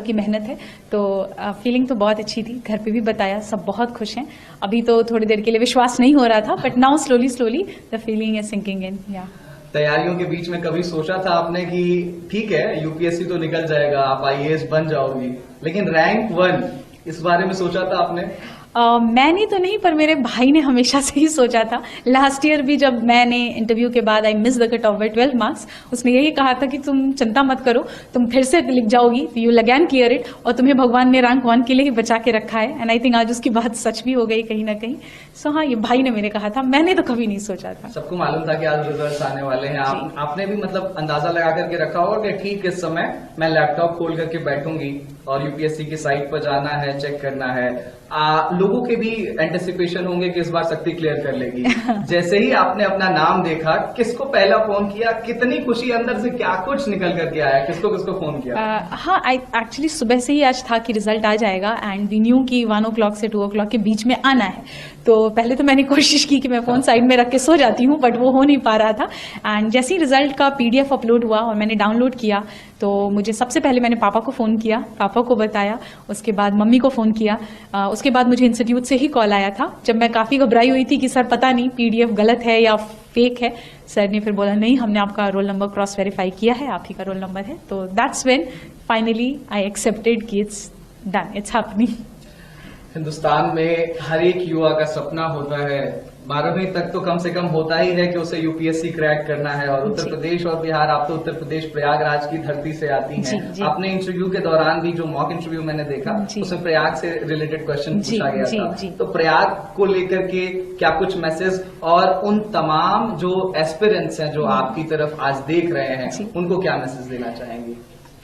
की मेहनत है, तो फीलिंग तो बहुत अच्छी थी। घर पे भी बताया, सब बहुत खुश हैं। अभी तो थोड़ी देर के लिए विश्वास नहीं हो रहा था, but now slowly the feeling is sinking in. या तैयारियों के बीच में कभी सोचा था आपने कि ठीक है यूपीएससी तो निकल जाएगा, आप आईएएस बन जाओगी, लेकिन रैंक 1 इस बारे में सोचा था आपने? मैंने तो नहीं, पर मेरे भाई ने हमेशा से ही सोचा था। लास्ट ईयर भी जब मैंने इंटरव्यू के बाद I miss the cut off by 12 marks, उसने यही कहा था कि तुम चिंता मत करो, तुम फिर से लिख जाओगी, you will again clear it, और तुम्हें भगवान ने रैंक 1 के लिए ही बचा के रखा है। एंड आई थिंक आज उसकी बात सच भी हो गई कहीं ना कहीं। सो हाँ, ये भाई ने मेरे कहा था, मैंने तो कभी नहीं सोचा था। सबको मालूम था कि आज रिजल्ट आने वाले हैं, आपने भी मतलब अंदाजा लगा करके रखा होगा कि ठीक इस समय मैं लैपटॉप खोल करके बैठूंगी और यूपीएससी की साइट पर जाना है, चेक करना है। लोगों के भी एंटिसिपेशन होंगे कि इस बार शक्ति क्लियर कर लेगी। जैसे ही आपने अपना नाम देखा, किसको पहला फोन किया, कितनी खुशी अंदर से, क्या कुछ निकल करके आया, किसको किसको फोन किया? हाँ, एक्चुअली सुबह से ही आज था कि रिजल्ट आ जाएगा, एंड वी न्यू कि 1 o'clock से 2 o'clock के बीच में आना है। तो पहले तो मैंने कोशिश की कि मैं फोन साइड में रख के सो जाती हूँ, बट वो हो नहीं पा रहा था। एंड जैसे ही रिजल्ट का PDF अपलोड हुआ और मैंने डाउनलोड किया, तो मुझे सबसे पहले मैंने पापा को फ़ोन किया, पापा को बताया, उसके बाद मम्मी को फ़ोन किया। उसके बाद मुझे इंस्टीट्यूट से ही कॉल आया था, जब मैं काफ़ी घबराई हुई थी कि सर पता नहीं PDF गलत है या फेक है। सर ने फिर बोला नहीं, हमने आपका रोल नंबर क्रॉस वेरीफाई किया है, आप ही का रोल नंबर है। तो that's when finally I accepted कि it's done, it's happening. Hindustan में हर एक युवा का सपना होता है, 12वीं तक तो कम से कम होता ही है कि उसे यूपीएससी क्रैक करना है। और उत्तर प्रदेश और बिहार, आप तो उत्तर प्रदेश प्रयागराज की धरती से आती हैं। अपने इंटरव्यू के दौरान भी जो मॉक इंटरव्यू मैंने देखा, उसमें प्रयाग से रिलेटेड क्वेश्चन पूछा गया था। तो प्रयाग को लेकर के क्या कुछ मैसेज, और उन तमाम जो एस्पिरेंट्स हैं जो आपकी तरफ आज देख रहे हैं, उनको क्या मैसेज देना चाहेंगे?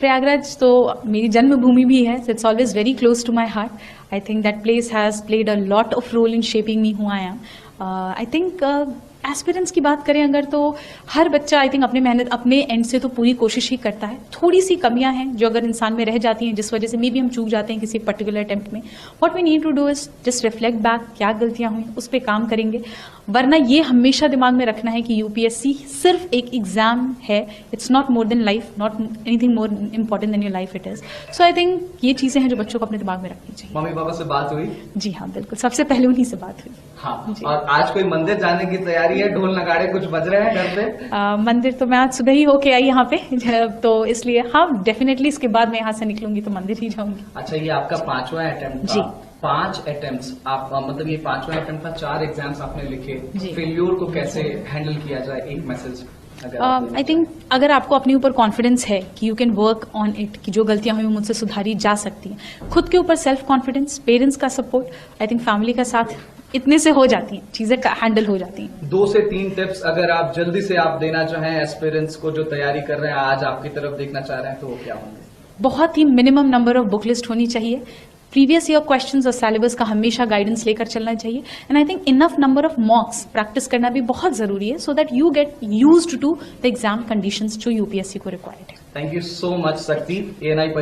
प्रयागराज तो मेरी जन्मभूमि भी है, it's always very close to my heart. I think that place has played a lot of role in shaping me who I am. I think aspirants की बात करें अगर, तो हर बच्चा आई थिंक अपने मेहनत अपने एंड से तो पूरी कोशिश ही करता है। थोड़ी सी कमियां हैं जो अगर इंसान में रह जाती हैं, जिस वजह से मे भी हम चूक जाते हैं किसी पर्टिकुलर अटेम्प्ट में। What we need to do is just reflect back, क्या गलतियां हुई उस पर काम करेंगे। वरना ये हमेशा दिमाग में रखना है कि यूपीएससी सिर्फ एक एग्जाम है, it's not more than life, not anything more important then your life it is. So I think ये चीजें हैं जो बच्चों को अपने दिमाग में रखनी चाहिए। मम्मी पापा से बात हुई? जी हाँ, बिल्कुल, सबसे पहले उन्हीं से बात हुई। हाँ, और आज कोई मंदिर जाने की तैयारी है? ढोल नगाड़े कुछ बज रहे हैं घर पे? मंदिर तो मैं आज सुबह ही होके आई यहाँ पे, तो इसलिए हाँ, डेफिनेटली इसके बाद मैं यहाँ से निकलूंगी तो मंदिर ही जाऊंगी। अच्छा, ये आपका 5वां अटेम्प्ट था? 5 अटेम्प्ट्स आप, मतलब ये 5वां अटेम्प्ट था, 4 एग्जाम्स आपने लिखे। फेल्योर को कैसे हैंडल किया जाए, एक मैसेज? आई थिंक अगर आपको अपने ऊपर कॉन्फिडेंस है कि you can work on it, कि जो गलतियां हुई मुझसे सुधारी जा सकती हैं, खुद के ऊपर सेल्फ कॉन्फिडेंस, पेरेंट्स का सपोर्ट, आई थिंक फैमिली का साथ, इतने से हो जाती हैं चीजें, हैंडल हो जाती हैं। 2 से 3 टिप्स अगर आप जल्दी से आप देना चाहें एस्पिरेंट्स को जो तैयारी कर रहे हैं, आज आपकी तरफ देखना चाह रहे हैं, तो वो क्या होंगे? बहुत ही minimum number of book list होनी चाहिए। प्रीवियस ईयर क्वेश्चंस और सिलेबस का हमेशा गाइडेंस लेकर चलना चाहिए। And I think enough number of mocks practice करना भी बहुत जरूरी है, so that you get used to the exam conditions जो यूपीएससी को रिक्वायर्ड है। Thank you so much Shakti. ANI